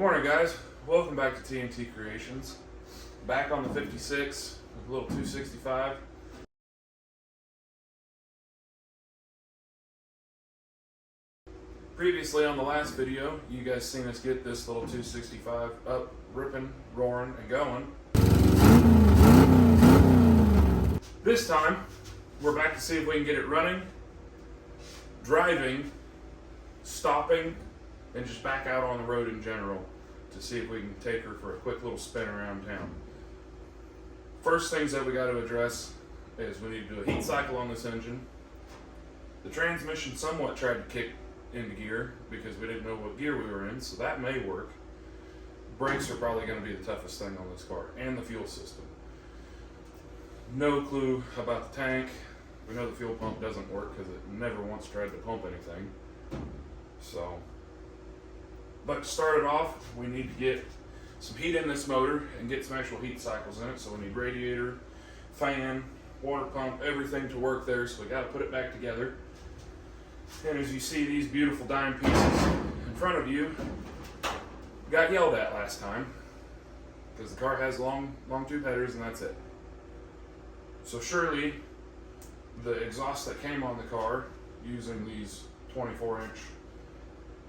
Good morning, guys. Welcome back to TNT Creations. Back on the 56 with a little 265. Previously on the last video, you guys seen us get this little 265 up, ripping, roaring, and going. This time, we're back to see if we can get it running, driving, stopping, and just back out on the road in general to see if we can take her for a quick little spin around town. First things that we got to address is we need to do a heat cycle on this engine. The transmission somewhat tried to kick into gear because we didn't know what gear we were in, so that may work. Brakes are probably going to be the toughest thing on this car, and the fuel system. No clue about the tank. We know the fuel pump doesn't work because it never once tried to pump anything. But to start it off, we need to get some heat in this motor and get some actual heat cycles in it. So we need radiator, fan, water pump, everything to work there. So we got to put it back together. And as you see these beautiful dime pieces in front of you, got yelled at last time because the car has long tube headers and that's it. So surely the exhaust that came on the car using these 24-inch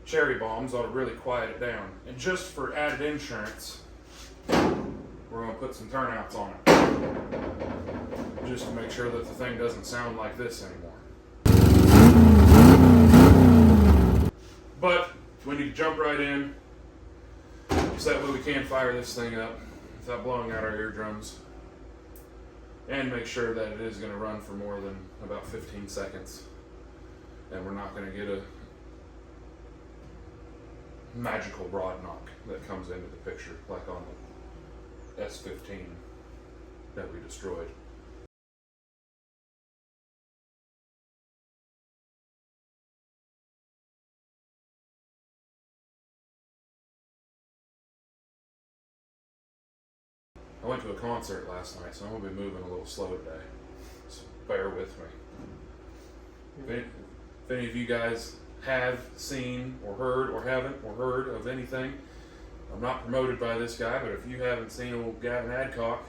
cherry bombs ought to really quiet it down. And just for added insurance, we're going to put some turnouts on it just to make sure that the thing doesn't sound like this anymore. But we need to jump right in so that way we can fire this thing up without blowing out our eardrums, and make sure that it is going to run for more than about 15 seconds and we're not going to get a magical rod knock that comes into the picture like on the S15 that we destroyed. I went to a concert last night, so I'm going to be moving a little slow today, so bear with me. If any of you guys have seen or heard or haven't or heard of anything, I'm not promoted by this guy, but if you haven't seen old Gavin Adcock,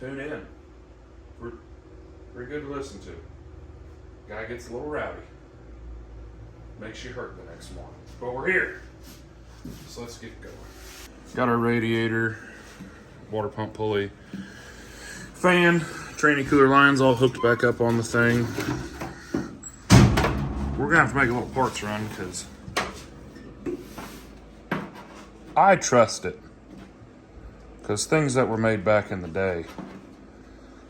tune in. Pretty good to listen to. Guy gets a little rowdy. Makes you hurt the next morning. But we're here, so let's get going. Got our radiator, water pump pulley, fan, training cooler lines all hooked back up on the thing. We're gonna have to make a little parts run because I trust it. Because things that were made back in the day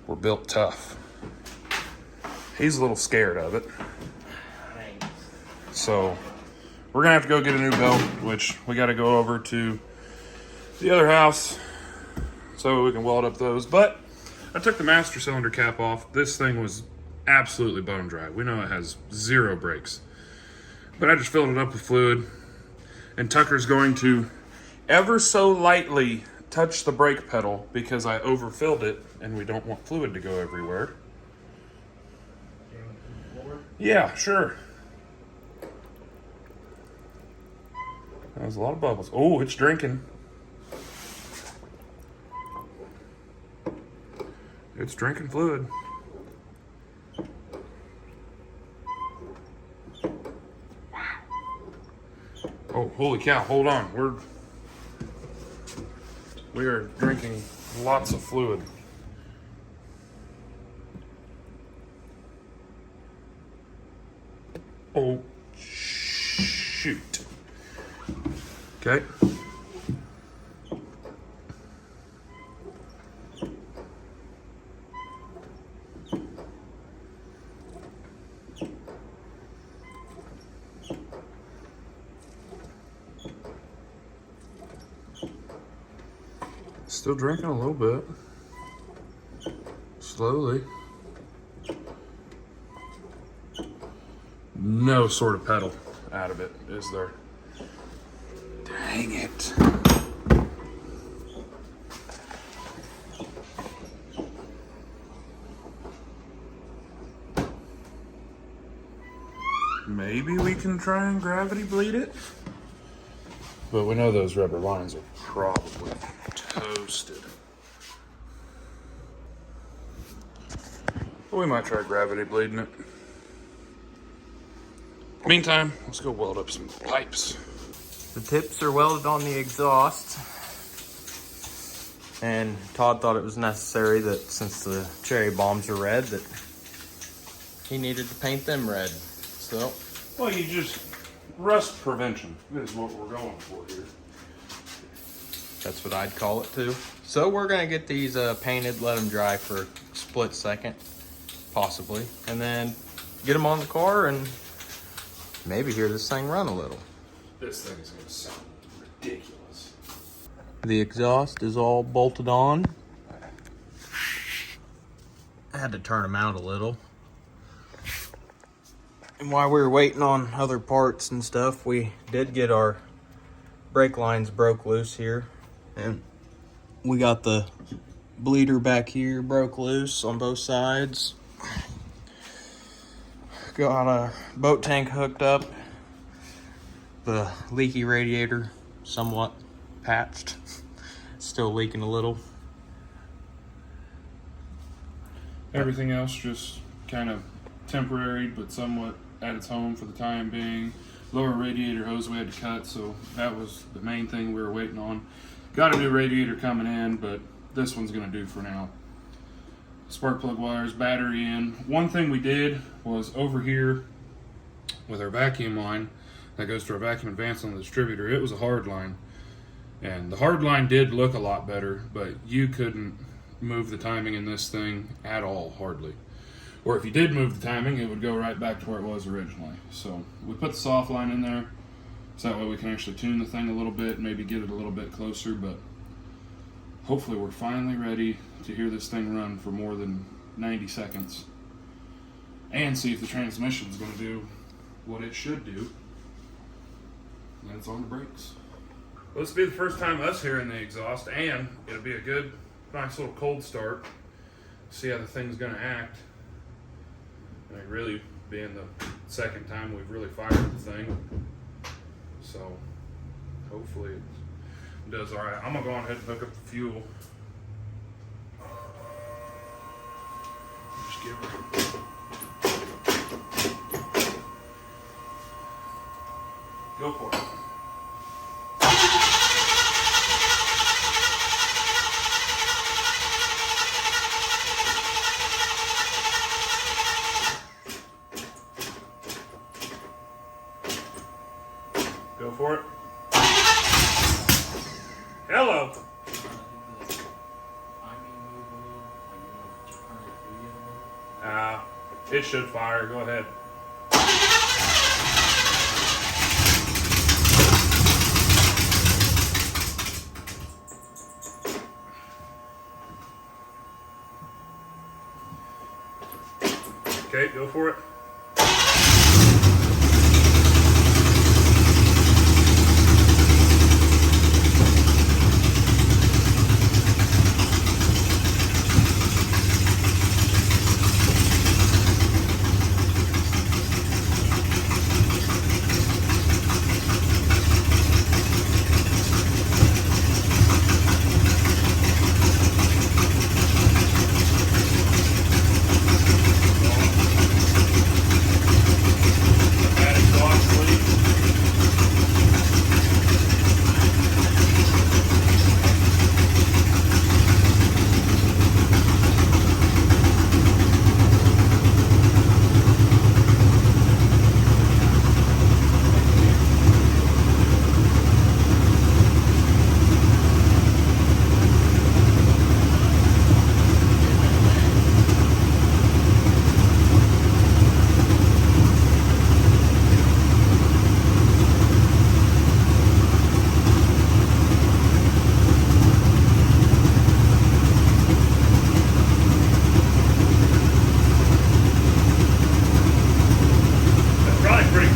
were built tough. He's a little scared of it. So we're gonna have to go get a new belt, which we gotta go over to the other house so we can weld up those. But I took the master cylinder cap off. This thing was absolutely bone dry. We know it has 0 brakes, but I just filled it up with fluid, and Tucker's going to ever so lightly touch the brake pedal because I overfilled it and we don't want fluid to go everywhere. Yeah, sure. That was a lot of bubbles. Oh, it's drinking. It's drinking fluid. Oh, holy cow, hold on. We are drinking lots of fluid. Oh, shoot. Okay. Still drinking a little bit. Slowly. No sort of pedal out of it, is there? Dang it. Maybe we can try and gravity bleed it. But we know those rubber lines are probably toasted. But we might try gravity bleeding it. Meantime, let's go weld up some pipes. The tips are welded on the exhaust. And Todd thought it was necessary that since the cherry bombs are red, that he needed to paint them red. So, well, rust prevention is what we're going for here. That's what I'd call it too. So we're gonna get these painted, let them dry for a split second, possibly, and then get them on the car and maybe hear this thing run a little. This thing is gonna sound ridiculous. The exhaust is all bolted on. I had to turn them out a little. And while we were waiting on other parts and stuff, we did get our brake lines broke loose here. And we got the bleeder back here broke loose on both sides. Got a boat tank hooked up. The leaky radiator somewhat patched. Still leaking a little. Everything else just kind of temporary, but somewhat at its home for the time being. Lower radiator hose we had to cut, so that was the main thing we were waiting on. Got a new radiator coming in, but this one's gonna do for now. Spark plug wires, battery in. One thing we did was over here with our vacuum line that goes to our vacuum advance on the distributor, it was a hard line. And the hard line did look a lot better, but you couldn't move the timing in this thing at all, hardly. Or if you did move the timing, it would go right back to where it was originally. So we put the soft line in there, so that way we can actually tune the thing a little bit, maybe get it a little bit closer, but hopefully we're finally ready to hear this thing run for more than 90 seconds and see if the transmission's gonna do what it should do. And it's on the brakes. Well, this will be the first time us hearing the exhaust, and it'll be a good, nice little cold start. See how the thing's gonna act. I mean, really being the second time we've really fired the thing. So hopefully it does all right. I'm gonna go on ahead and hook up the fuel. Just give it. Go for it. Go for it. Hello. It should fire. Go ahead. Okay, go for it.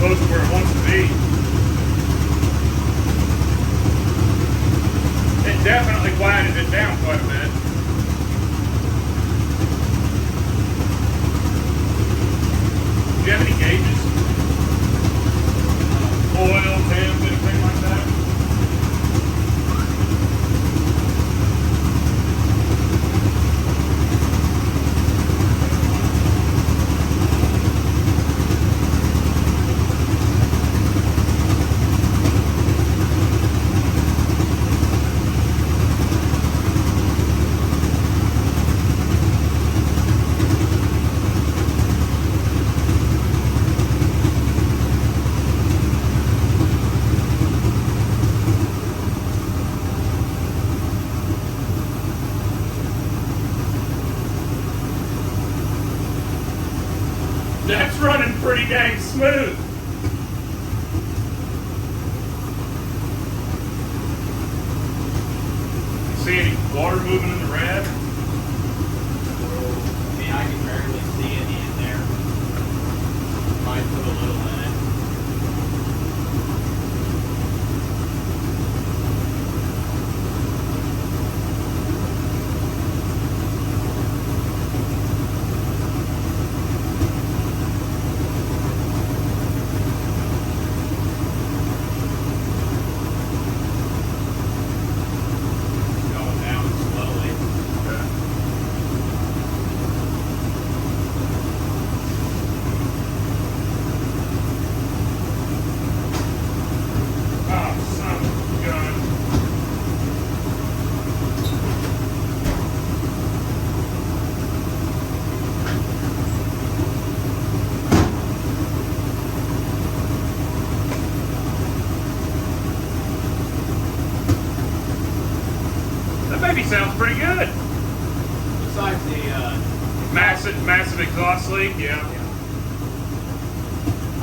Close to where it wants to be. It definitely quieted it down quite a bit. Do you have any gauges? Oil, temp, anything like that? Water moving in the red. I mean, I can barely see any in there. Might put a little in it. Going down slowly. Okay. Oh, son of a gun. That baby sounds pretty good. Besides the, Massive exhaust leak, yeah.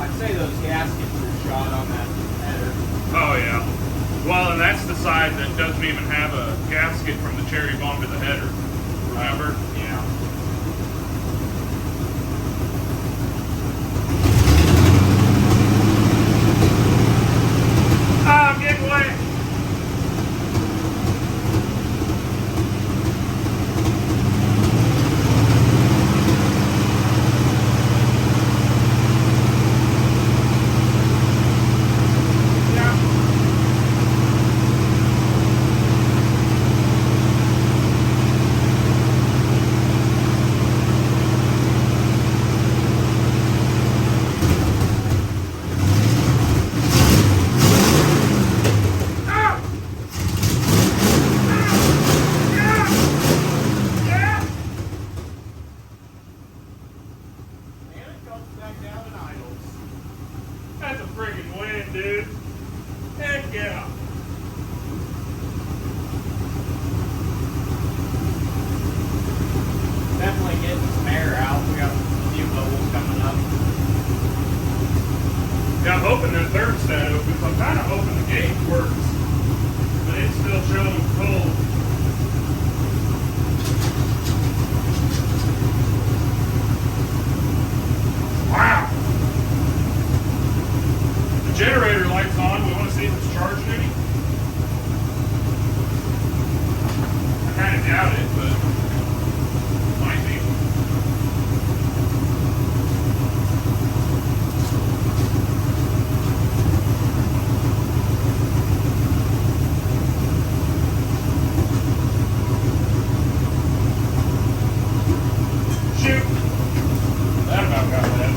I'd say those gaskets are shot on that header. Oh yeah. Well, and that's the side that doesn't even have a gasket from the cherry bomb to the header. Remember? Yeah. Ah, I'm getting wet. And it comes back down and idles. That's a friggin' win, dude. Heck yeah. Definitely getting some air out. We got a few bubbles coming up. Yeah, I'm hoping the thermostat opens. I'm kind of hoping the gauge works, but it's still showing cold. Wow. The generator light's on. We want to see if it's charging any. I kind of doubt it, but might be. Shoot. That about got that.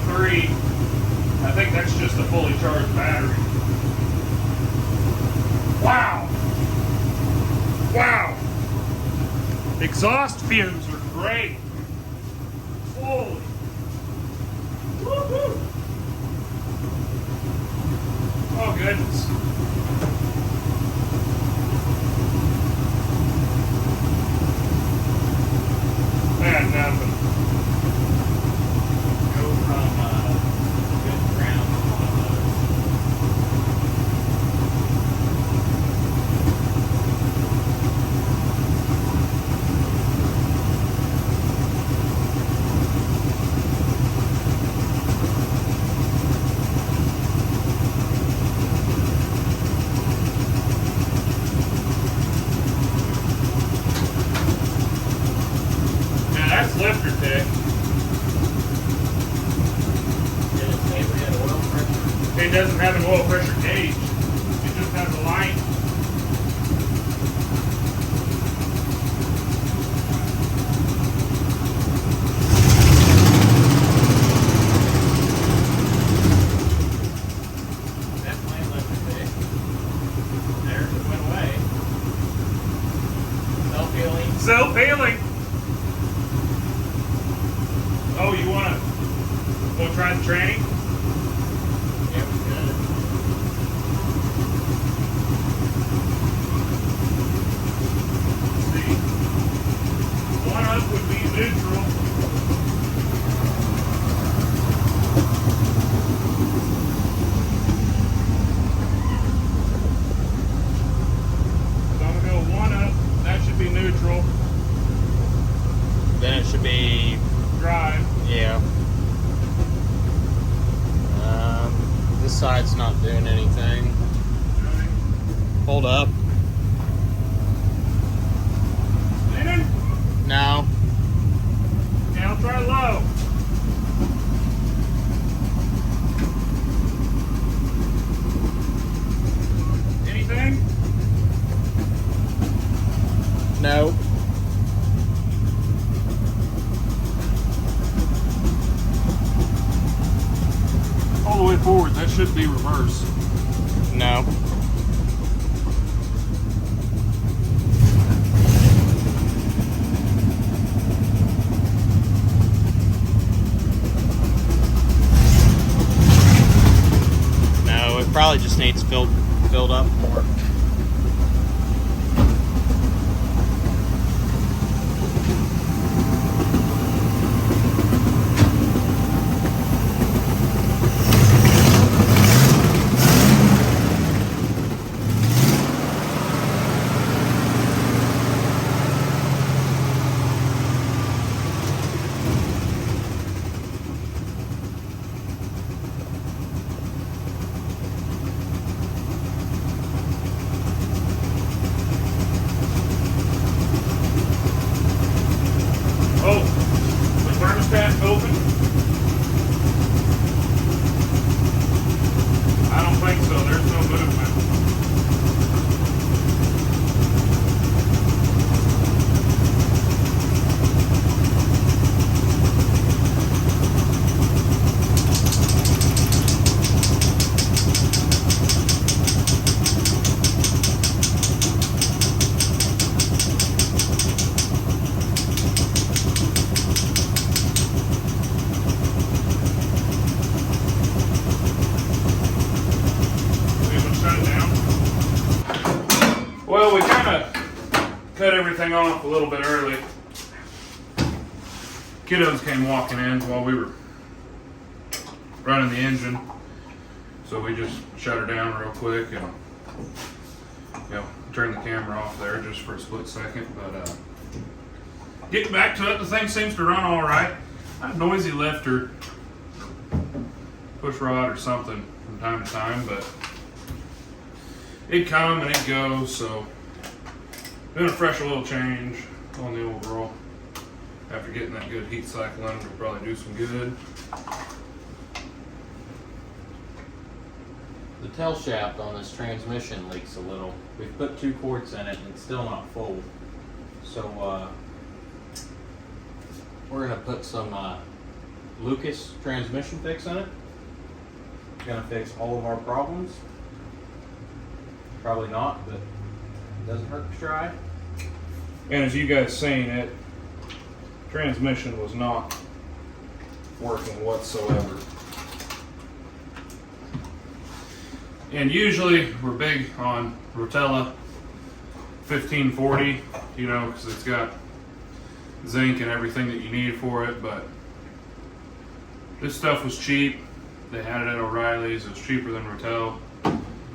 .3. I think that's just a fully charged battery. Wow. Wow. Exhaust fumes are great. Holy. Woo-hoo. Oh, goodness. Man, nothing. Go from good ground to one of those. Yeah, that's lifter tech. Did it say we had oil pressure? It doesn't have an oil pressure gauge. It just has a light. Definitely lifted it. There's it went away. Self-healing. Self-healing. Oh, you wanna try the tranny? Yeah, we could. Let's see. One up would be neutral. it should be Drive. yeah. This side's not doing anything. Hold up. Spinning? No. Yeah, I'll try low. Anything? No. All the way forward. That should be reverse. No. No, it probably just needs filled up more. Oh, the thermostat's open? I don't think so. There's no movement. Well, we kind of cut everything off a little bit early. Kiddos came walking in while we were running the engine, so we just shut her down real quick and turn the camera off there just for a split second. But getting back to it, the thing seems to run all right. A noisy lift or push rod or something from time to time, but it'd come and it'd go, so doing a fresh oil change on the overall after getting that good heat cycle in would probably do some good. The tail shaft on this transmission leaks a little. We've put 2 quarts in it and it's still not full. So we're gonna put some Lucas transmission fix in it. Gonna fix all of our problems. Probably not, but it doesn't hurt to try. And as you guys seen, it transmission was not working whatsoever. And usually we're big on Rotella 1540, because it's got zinc and everything that you need for it, but this stuff was cheap. They had it at O'Reilly's. It's cheaper than Rotella.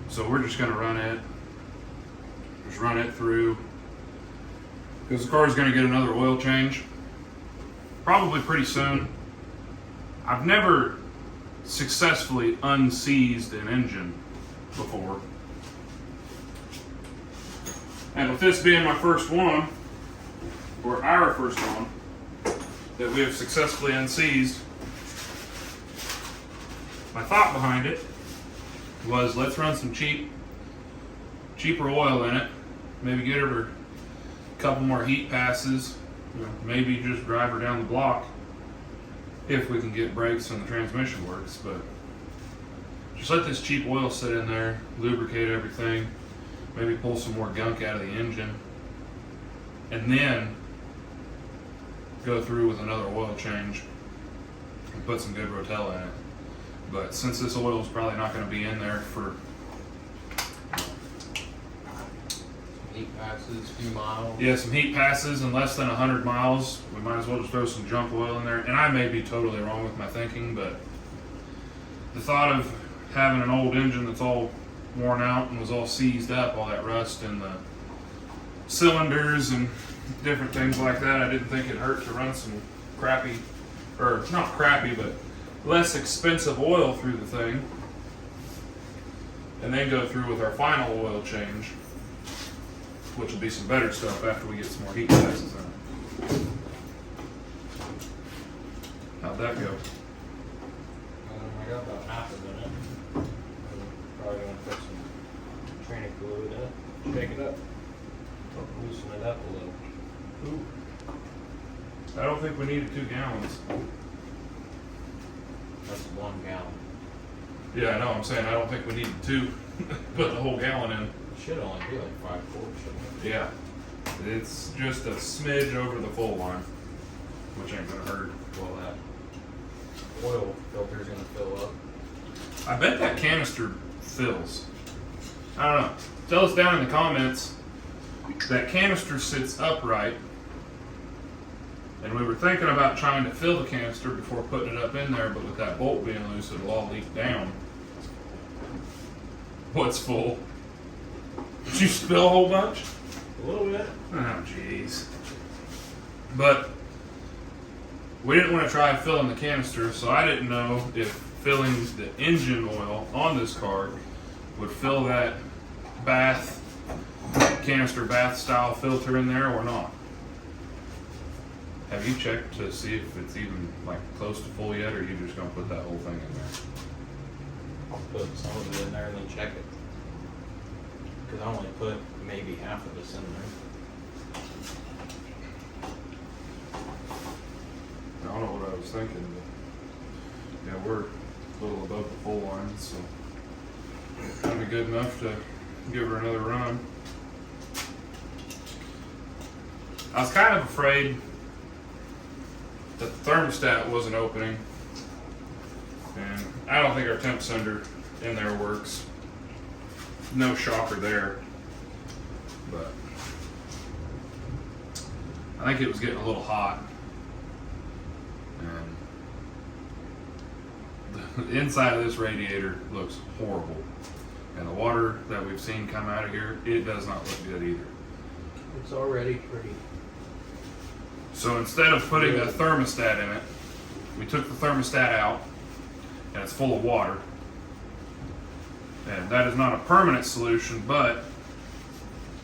So we're just gonna run it through, because the car is gonna get another oil change probably pretty soon. I've never successfully unseized an engine before, and with this being my first one, or our first one, that we have successfully unseized, my thought behind it was, let's run some cheaper oil in it, maybe get her a couple more heat passes, maybe just drive her down the block if we can get brakes and the transmission works. But just let this cheap oil sit in there, lubricate everything, maybe pull some more gunk out of the engine, and then go through with another oil change and put some good Rotella in it. But since this oil is probably not going to be in there for Heat passes, few miles. Yeah, some heat passes and less than 100 miles. We might as well just throw some junk oil in there. And I may be totally wrong with my thinking, but the thought of having an old engine that's all worn out and was all seized up, all that rust in the cylinders and different things like that. I didn't think it'd hurt to run some crappy, or not crappy, but less expensive oil through the thing. And then go through with our final oil change, which will be some better stuff after we get some more heat passes in it. How'd that go? I got about half of it in. Probably gonna put some training fluid in it, shake it up, loosen it up a little. Ooh. I don't think we needed 2 gallons. That's 1 gallon. Yeah, I know. I'm saying I don't think we needed 2. Put the whole gallon in. It should only be like 5 quarts, shouldn't it? Yeah. It's just a smidge over the full line, which ain't gonna hurt. Well, that oil filter's gonna fill up. I bet that canister fills. I don't know. Tell us down in the comments. That canister sits upright, and we were thinking about trying to fill the canister before putting it up in there, but with that bolt being loose, it'll all leak down. What's full? Did you spill a whole bunch? A little bit. Oh, jeez. But we didn't want to try filling the canister, so I didn't know if filling the engine oil on this car would fill that canister bath style filter in there or not. Have you checked to see if it's even like close to full yet, or are you just gonna put that whole thing in there? I'll put some of it in there and then check it. Because I only put maybe half of this in there. I don't know what I was thinking, but yeah, we're a little above the full line, so that'd be good enough to give her another run. I was kind of afraid that the thermostat wasn't opening, and I don't think our temp sender in there works. No shocker there, but I think it was getting a little hot, and the inside of this radiator looks horrible, and the water that we've seen come out of here, it does not look good either. It's already pretty. So instead of putting a thermostat in it, we took the thermostat out, and it's full of water. And that is not a permanent solution, but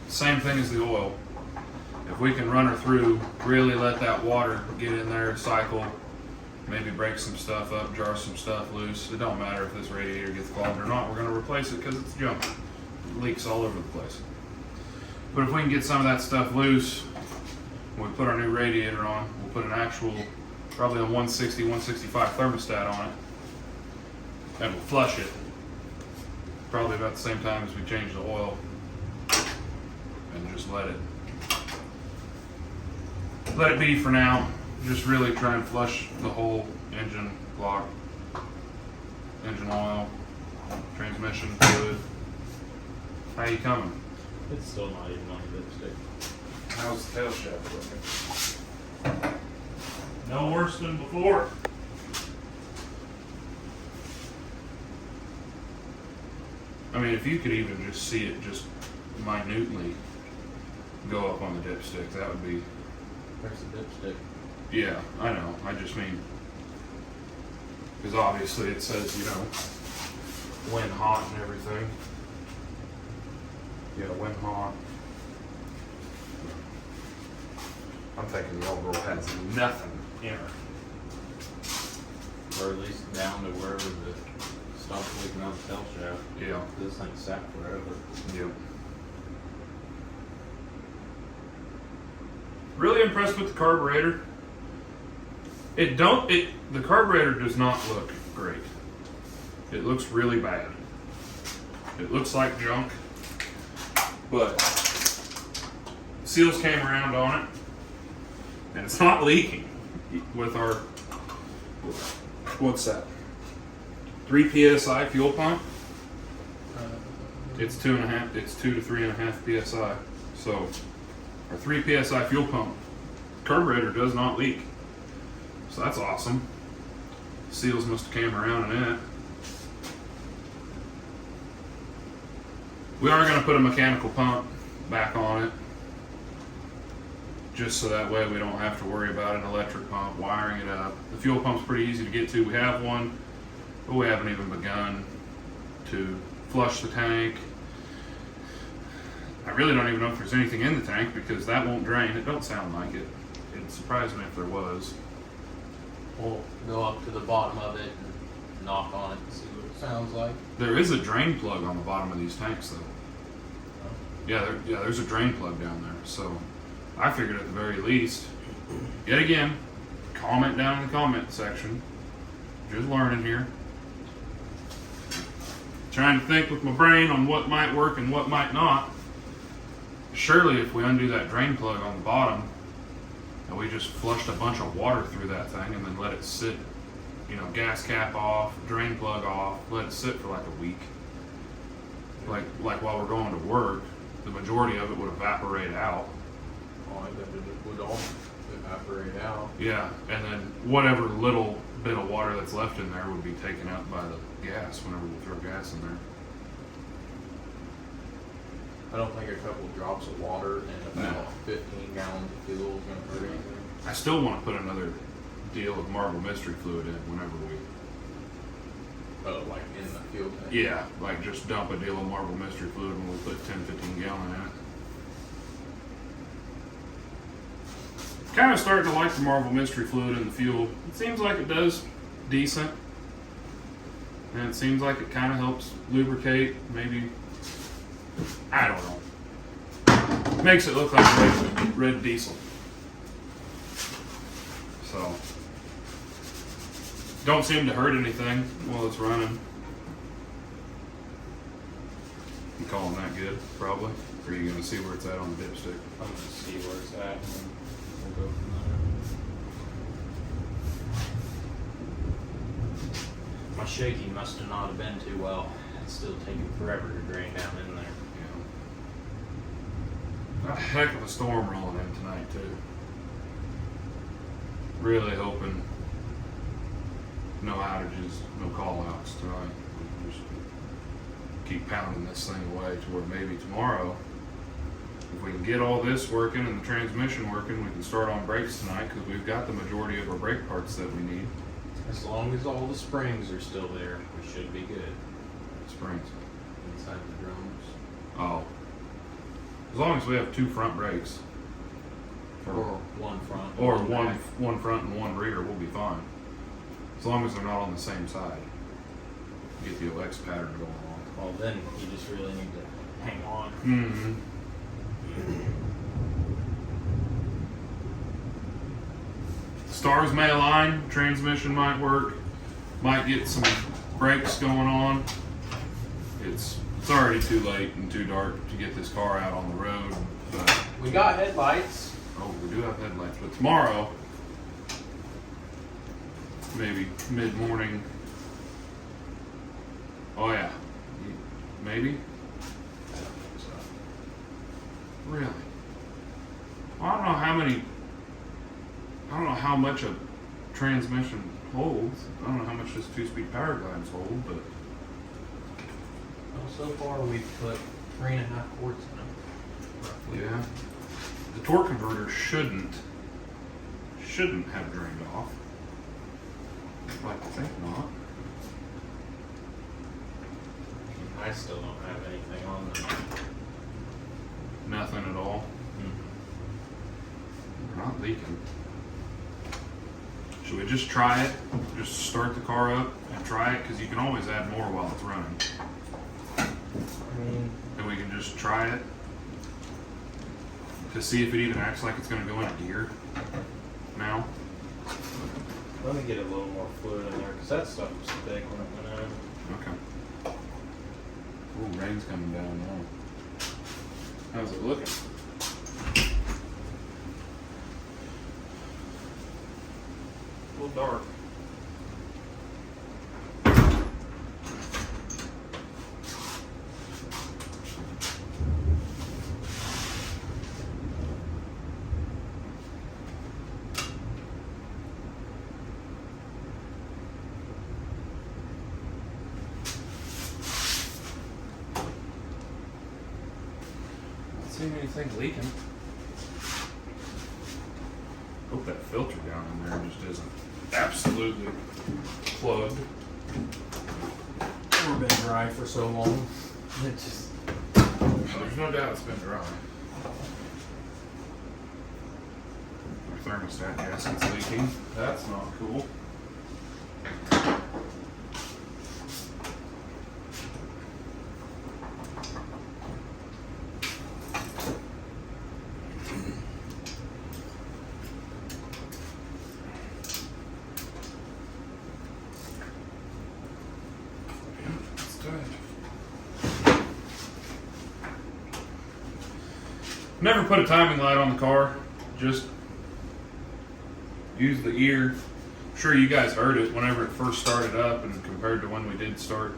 same thing as the oil. If we can run her through, really let that water get in there, cycle, maybe break some stuff up, jar some stuff loose. It don't matter if this radiator gets clogged or not. We're going to replace it because it's junk. It leaks all over the place. But if we can get some of that stuff loose, when we put our new radiator on, we'll put an actual, probably a 160, 165 thermostat on it, and we'll flush it. Probably about the same time as we change the oil, and just let it be for now. Just really try and flush the whole engine block, engine oil, transmission fluid. How you coming? It's still not even on the dipstick. How's the tail shaft looking? No worse than before. I mean, if you could even just see it just minutely go up on the dipstick, that would be... Where's the dipstick? Yeah, I know. I just mean... Because obviously it says, you know, when hot and everything. Yeah, when hot. I'm thinking the old girl has nothing in her. Or at least down to wherever the stops leaking out the tail shaft. Yeah. This thing sat forever. Yep. Really impressed with the carburetor. The carburetor does not look great. It looks really bad. It looks like junk, but seals came around on it, and it's not leaking with our, what's that, 3 psi fuel pump. It's 2 to 3.5 psi. So our 3 psi fuel pump carburetor does not leak. So that's awesome. Seals must have came around in it. We are going to put a mechanical pump back on it. just so that way we don't have to worry about an electric pump, wiring it up. The fuel pump's pretty easy to get to. We have one, but we haven't even begun to flush the tank. I really don't even know if there's anything in the tank because that won't drain. It don't sound like it. It'd surprise me if there was. We'll go up to the bottom of it and knock on it and see what it sounds like. There is a drain plug on the bottom of these tanks though. There's a drain plug down there. So I figured at the very least, yet again, comment down in the comment section. Just learning here. Trying to think with my brain on what might work and what might not. Surely if we undo that drain plug on the bottom and we just flushed a bunch of water through that thing and then let it sit, you know, gas cap off, drain plug off, let it sit for like a week. Like while we're going to work, the majority of it would evaporate out. Oh, I bet it would all evaporate out. Yeah, and then whatever little bit of water that's left in there would be taken up by the gas whenever we throw gas in there. I don't think a couple drops of water and about 15 gallons of fuel is going to hurt anything. I still want to put another deal of marble mystery fluid in whenever we... Oh, like in the fuel tank? Yeah, like just dump a deal of marble mystery fluid and we'll put 10, 15 gallon in it. Kind of starting to like the marble mystery fluid in the fuel. It seems like it does decent. And it seems like it kind of helps lubricate, maybe... I don't know. Makes it look like red diesel. So, don't seem to hurt anything while it's running. You calling that good, probably? Or are you going to see where it's at on the dipstick? I'm going to see where it's at and we'll go from there. My shaky must have not have been too well. It's still taking forever to drain down in there. A heck of a storm rolling in tonight too. Really hoping no outages, no call outs tonight. We just keep pounding this thing away to where maybe tomorrow, if we can get all this working and the transmission working, we can start on brakes tonight because we've got the majority of our brake parts that we need. As long as all the springs are still there, we should be good. Springs. Inside the drums. Oh. As long as we have two front brakes. Or one front. Or back. one front and one rear, we'll be fine. As long as they're not on the same side. Get the OX pattern going on. Well, then you just really need to hang on. Mm-hmm. Stars may align, transmission might work, might get some brakes going on. It's already too late and too dark to get this car out on the road, but We got headlights. oh, we do have headlights. But tomorrow, maybe mid-morning. Oh yeah, maybe. I don't think so. Really? Well, I don't know how much a transmission holds. I don't know how much this 2-speed power glides hold, but Well, so far we've put 3.5 quarts in them. Roughly. yeah. The torque converter shouldn't have drained off. I'd like to think not. I still don't have anything on them. Nothing at all. They're not leaking. Should we just try it? Just start the car up and try it? Because you can always add more while it's running. I mean, And we can just try it to see if it even acts like it's going to go in a gear now. let me get a little more fluid in there because that stuff was thick when it went in. Okay. Ooh, rain's coming down now. How's it looking? A little dark. Not seeing anything leaking. Hope that filter down in there just isn't absolutely plugged. We've been dry for so long. It just There's no doubt it's been dry. Our thermostat gasket's leaking. That's not cool. Never put a timing light on the car. Just use the ear. I'm sure you guys heard it whenever it first started up, and compared to when we did start,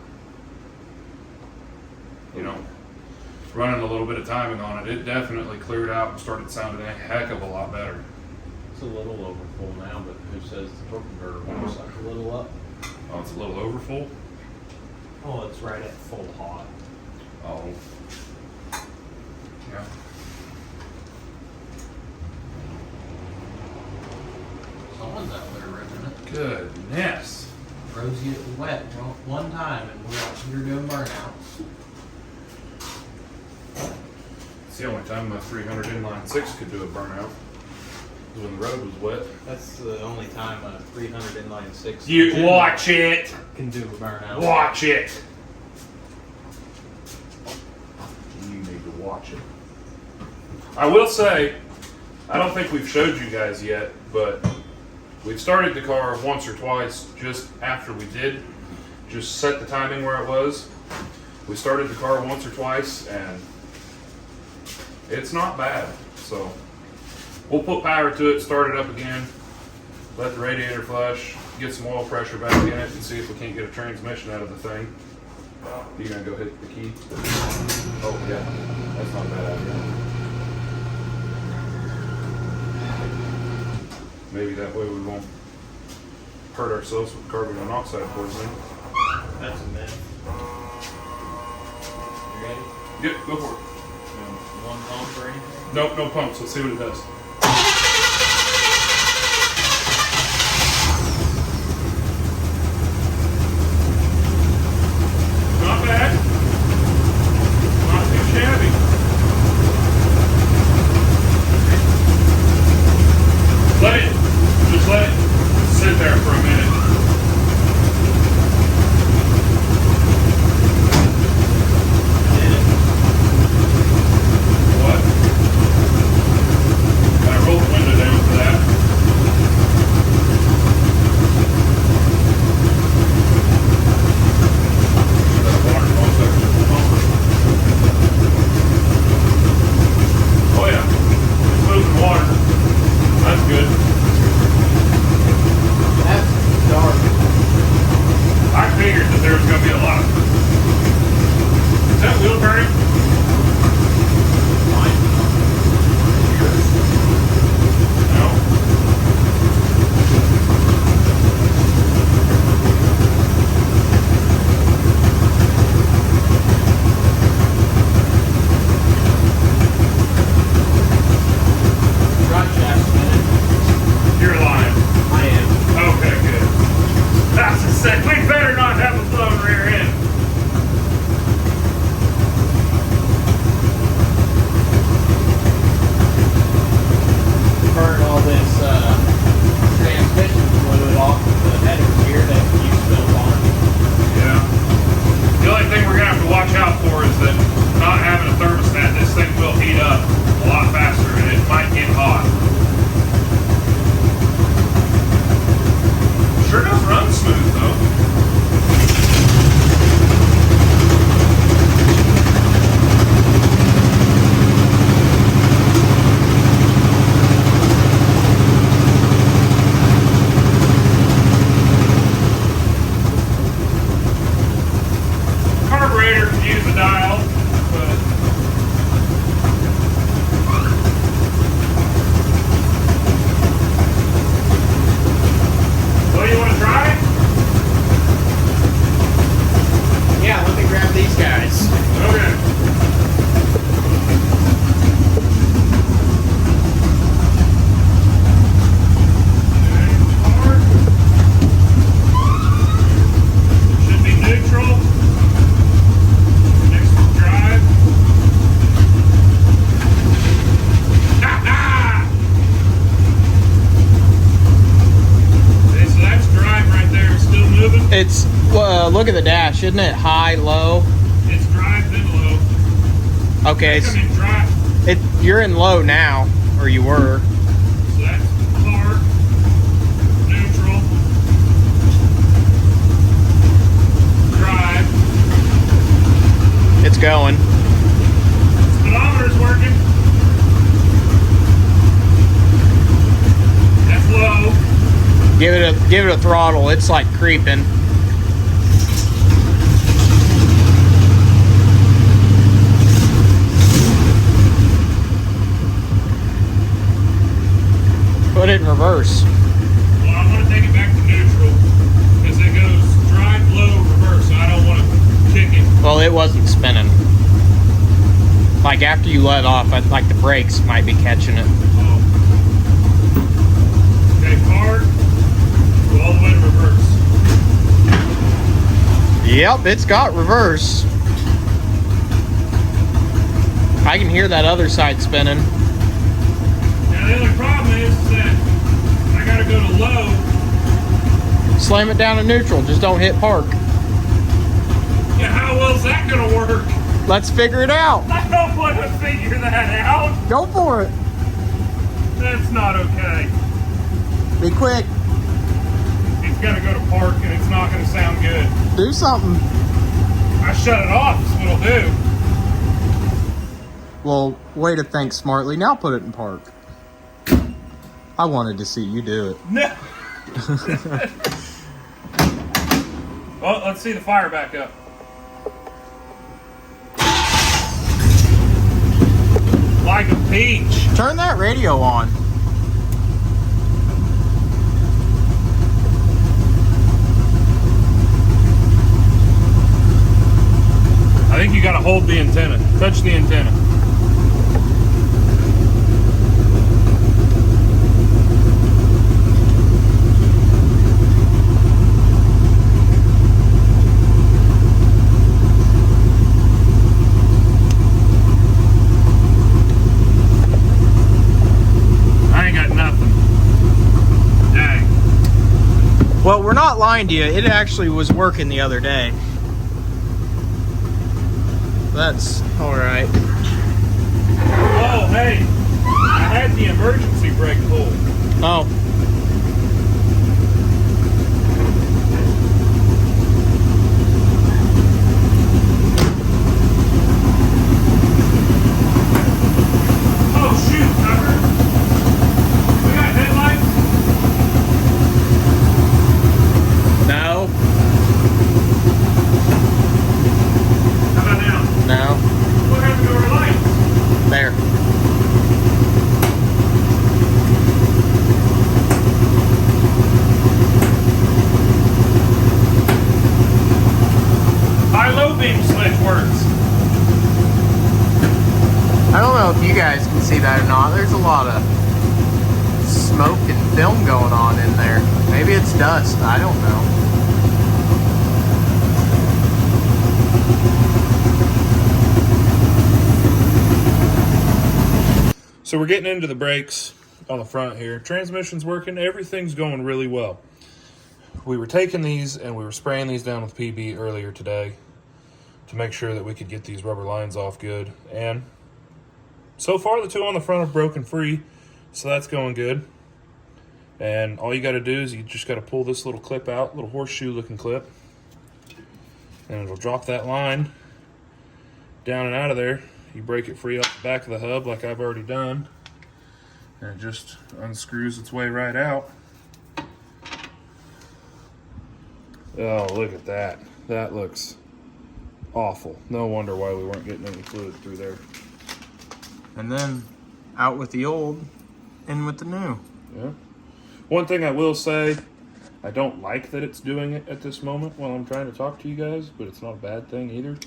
you know, running a little bit of timing on it, it definitely cleared out and started sounding a heck of a lot better. It's a little overfull now, but who says the torque converter won't suck a little up? Oh, it's a little overfull. Oh, it's right at full hot. Oh, yeah. Someone's out there ripping it. Goodness. Roads get wet one time and we're out here doing burnouts. It's the only time my 300 inline 6 could do a burnout. Was when the road was wet. that's the only time a 300 inline 6 You watch it. Can do a burnout. Watch it. You need to watch it. I will say, I don't think we've showed you guys yet, but we've started the car once or twice just after we did. Just set the timing where it was. We started the car once or twice, and it's not bad. So we'll put power to it, start it up again, let the radiator flush, get some oil pressure back in it, and see if we can't get a transmission out of the thing. You gonna go hit the key? Oh yeah, that's not a bad idea. Maybe that way we won't hurt ourselves with carbon monoxide poisoning. That's a myth. You ready? Yep, go for it. One pump or anything? Nope, no pumps. Let's see what it does. Not bad. Not too shabby. Just let it sit there for a minute. What? It's, look at the dash. Isn't it high, low? It's drive then low. Okay. I'm in drive. You're in low now, or you were. So that's park, neutral, drive. It's going. Speedometer's working. That's low. Give it a throttle. It's like creeping. Put it in reverse. Well, I want to take it back to neutral because it goes drive, low, reverse. So I don't want to kick it. Well, it wasn't spinning. Like after you let off, like the brakes might be catching it. Oh. Okay, park. Go all the way to reverse. Yep, it's got reverse. I can hear that other side spinning. Now the only problem is that I gotta go to low. Slam it down to neutral. Just don't hit park. Yeah, how well is that gonna work? Let's figure it out. I don't want to figure that out. Go for it. That's not okay. Be quick. It's gonna go to park and it's not gonna sound good. Do something. I shut it off, is what it'll do. Well, way to think smartly. Now put it in park. I wanted to see you do it. No. Well, let's see the fire back up. Like a peach. Turn that radio on. I think you gotta hold the antenna. Touch the antenna. Well, we're not lying to you. It actually was working the other day. That's all right. Oh, hey. I had the emergency brake pulled. Oh. Oh, shoot, Tucker. We got headlights? No. How about now? No. What happened to our lights? There. High-low beam switch works. I don't know if you guys can see that or not. There's a lot of smoke and film going on in there. Maybe it's dust. I don't know. So we're getting into the brakes on the front here. Transmission's working. Everything's going really well. We were taking these and we were spraying these down with PB earlier today to make sure that we could get these rubber lines off good. And so far the two on the front have broken free, so that's going good. And all you got to do is you just got to pull this little clip out, little horseshoe looking clip, and it'll drop that line down and out of there. You break it free off the back of the hub like I've already done, and it just unscrews its way right out. Oh, look at that. That looks awful. No wonder why we weren't getting any fluid through there. And then out with the old, in with the new. Yeah. One thing I will say, I don't like that it's doing it at this moment while I'm trying to talk to you guys, but it's not a bad thing either.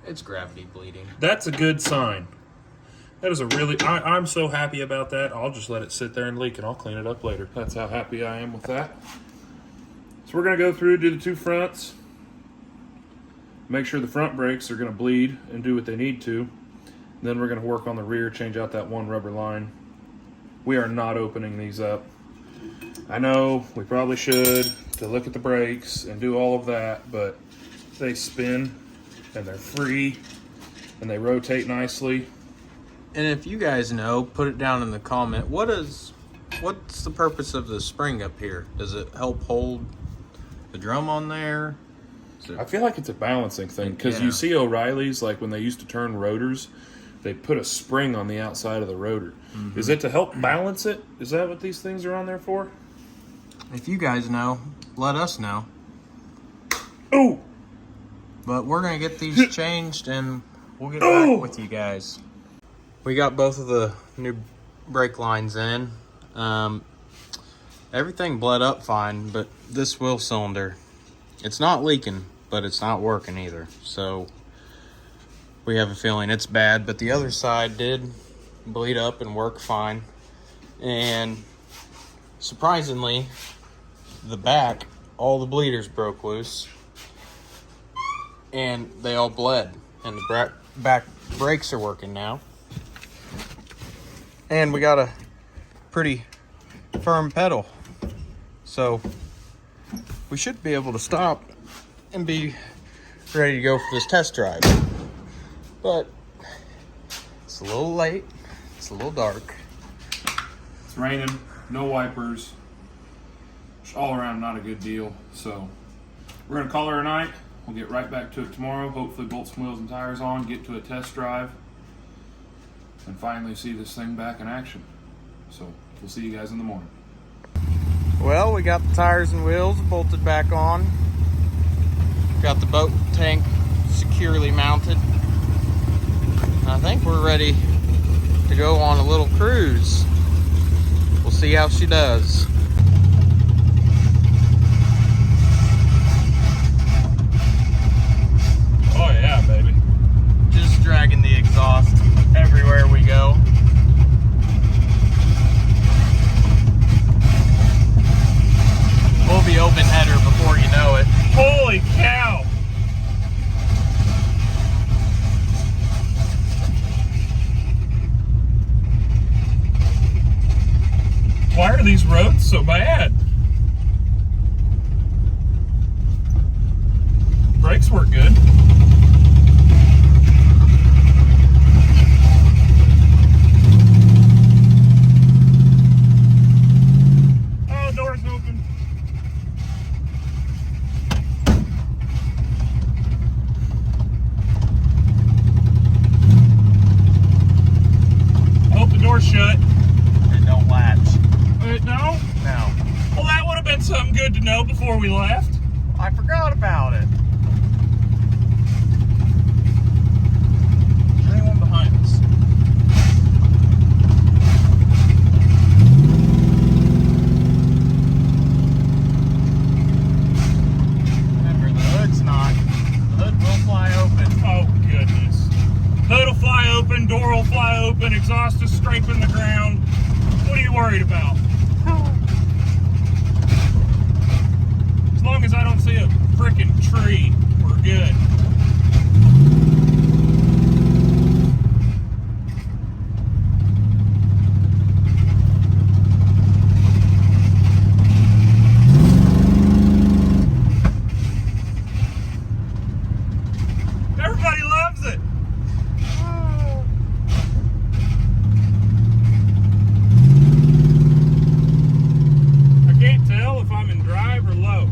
It's gravity bleeding. That's a good sign. That is a really, I'm so happy about that. I'll just let it sit there and leak and I'll clean it up later. That's how happy I am with that. So we're going to go through, do the two fronts. Make sure the front brakes are going to bleed and do what they need to. Then we're going to work on the rear, change out that one rubber line. We are not opening these up. I know we probably should. to look at the brakes and do all of that, but they spin and they're free and they rotate nicely. And if you guys know, put it down in the comment. What's the purpose of the spring up here? Does it help hold the drum on there? I feel like it's a balancing thing, because Yeah. you see O'Reilly's, like when they used to turn rotors, they put a spring on the outside of the rotor. Mm-hmm. Is it to help balance it? Is that what these things are on there for? If you guys know, let us know. Oh! But we're going to get these changed and we'll get back with you guys. We got both of the new brake lines in. Everything bled up fine, but this wheel cylinder, it's not leaking, but it's not working either. So we have a feeling it's bad, but the other side did bleed up and work fine. And surprisingly, the back, all the bleeders broke loose and they all bled, and the back brakes are working now. And we got a pretty firm pedal, so we should be able to stop and be ready to go for this test drive. But it's a little late, it's a little dark. It's raining, no wipers. All around not a good deal. So we're gonna call her a night. We'll get right back to it tomorrow. Hopefully bolt some wheels and tires on, get to a test drive, and finally see this thing back in action. So we'll see you guys in the morning. Well, we got the tires and wheels bolted back on. Got the boat tank securely mounted. I think we're ready to go on a little cruise. We'll see how she does. Oh yeah, baby. Just dragging the exhaust everywhere we go. We'll be open header before you know it. Holy cow! Why are these roads so bad? Brakes work good. Oh, door's open. I hope the door's shut. It don't latch. No? No. Well, that would have been something good to know before we left. I forgot about it. Is there anyone behind us? Remember, the hood's not. The hood will fly open. Oh, goodness. Hood will fly open, door will fly open, exhaust is scraping the ground. What are you worried about? As long as I don't see a frickin' tree, we're good. Everybody loves it. I can't tell if I'm in drive or low.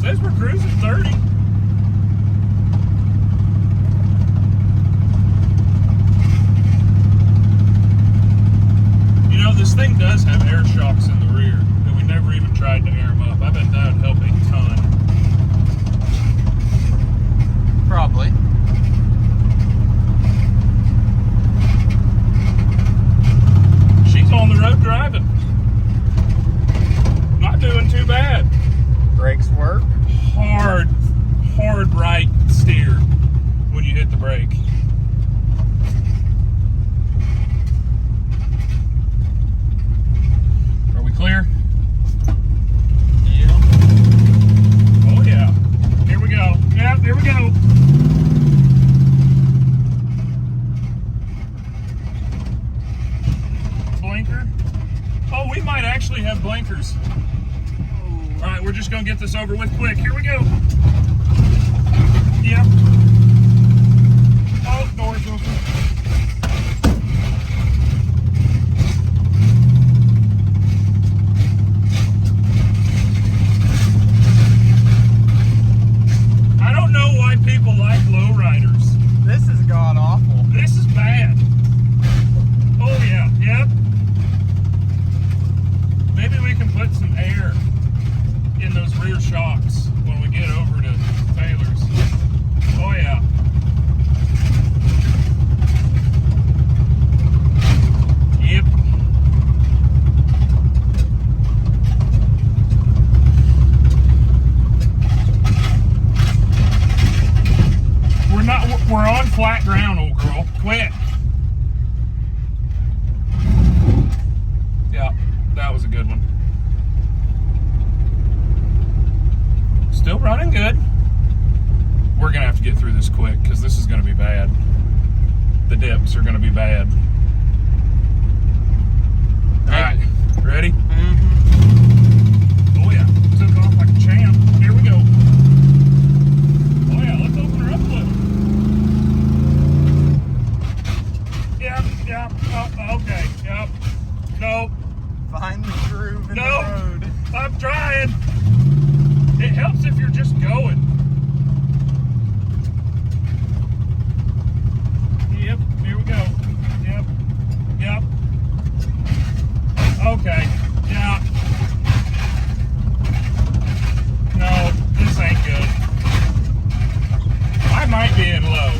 Says we're cruising 30. You know, this thing does have air shocks in the rear, but we never even tried to air them up. I bet that would help a ton. Probably. She's on the road driving. Not doing too bad. Brakes work. Hard right steer when you hit the brake. Are we clear? Yeah. Oh yeah. Here we go. Yeah, here we go. just gonna get this over with quick. Here we go. Yep. Oh, door's open. I don't know why people like lowriders. This is god awful. This is bad. Oh yeah, yep. Maybe we can put some air in those rear shocks when we get over to Taylor's. Oh yeah. Yep. We're on flat ground, old girl. Quit. Yeah, that was a good one. Still running good. We're gonna have to get through this quick because this is gonna be bad. The dips are gonna be bad. All right, ready? Oh yeah, took off like a champ. Here we go. Oh yeah, let's open her up a little. Yep. Oh, okay. Yep. Nope. Find the groove in the No. road. I'm trying. It helps if you're just going. Yep, here we go. Yep. Okay, yeah. No, this ain't good. I might be in low.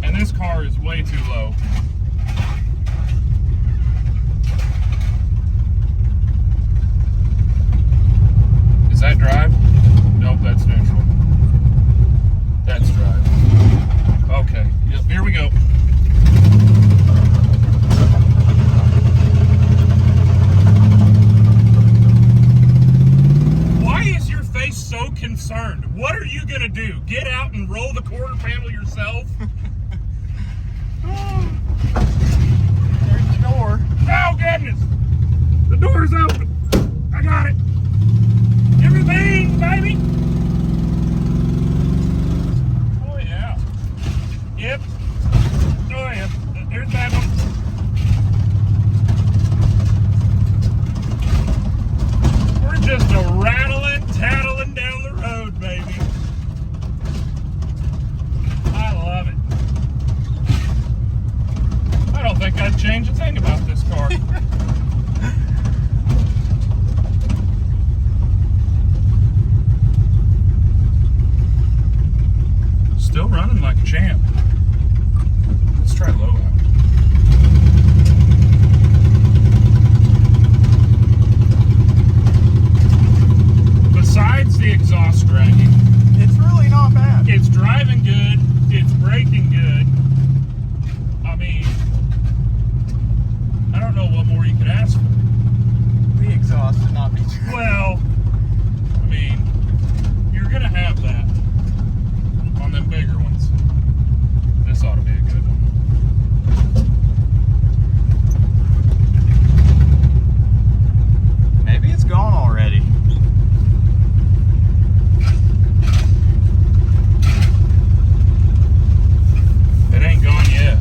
And this car is way too low. Is that drive? Nope, that's neutral. That's drive. Okay, yep, here we go. Why is your face so concerned? What are you gonna do? Get out and roll the quarter panel yourself? There's the door. Oh goodness! The door's open. I got it. Everything, baby. Oh yeah. Yep. Oh yeah. There's that one. We're just a rattling, tattling down the road, baby. I love it. I don't think I'd change a thing about this car. Still running like a champ. Let's try low out. Besides the exhaust dragging, It's really not bad. it's driving good, it's braking good. I mean, I don't know what more you could ask for. The exhaust did not be true. Well, I mean, you're gonna have that on them bigger ones. This ought to be a good one. Maybe it's gone already. It ain't gone yet.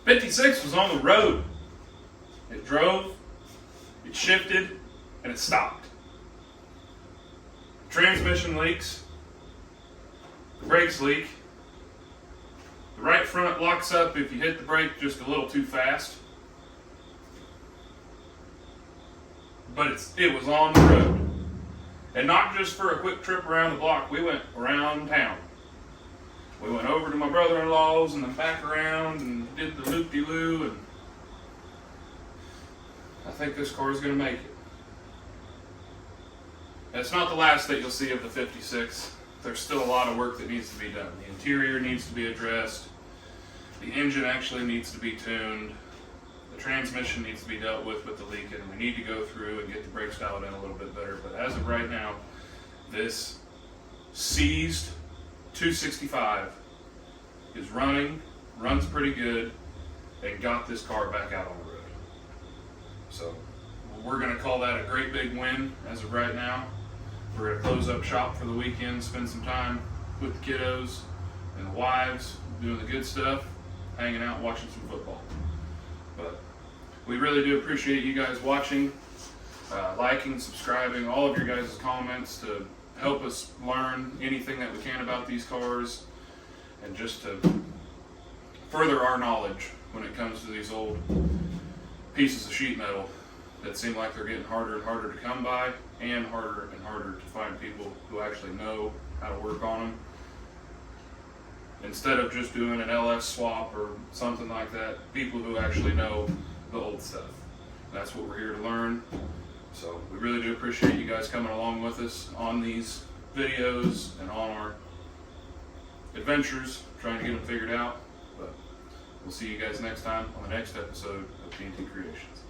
'56 was on the road. It drove, it shifted, and it stopped. Transmission leaks, the brakes leak, the right front locks up if you hit the brake just a little too fast. But it was on the road. And not just for a quick trip around the block, we went around town. We went over to my brother-in-law's and then back around and did the loop-de-loo, and I think this car is going to make it. It's not the last that you'll see of the 56. There's still a lot of work that needs to be done. The interior needs to be addressed. The engine actually needs to be tuned. The transmission needs to be dealt with the leaking. We need to go through and get the brakes dialed in a little bit better. But as of right now, this seized 265 is running, runs pretty good, and got this car back out on the road. So we're going to call that a great big win as of right now. We're going to close up shop for the weekend, spend some time with the kiddos and the wives, doing the good stuff, hanging out, watching some football. But we really do appreciate you guys watching, liking, subscribing, all of your guys' comments to help us learn anything that we can about these cars, and just to further our knowledge when it comes to these old pieces of sheet metal that seem like they're getting harder and harder to come by, and harder to find people who actually know how to work on them. Instead of just doing an LS swap or something like that, people who actually know the old stuff. That's what we're here to learn. So we really do appreciate you guys coming along with us on these videos and on our adventures, trying to get them figured out. But we'll see you guys next time on the next episode of TNT Creations.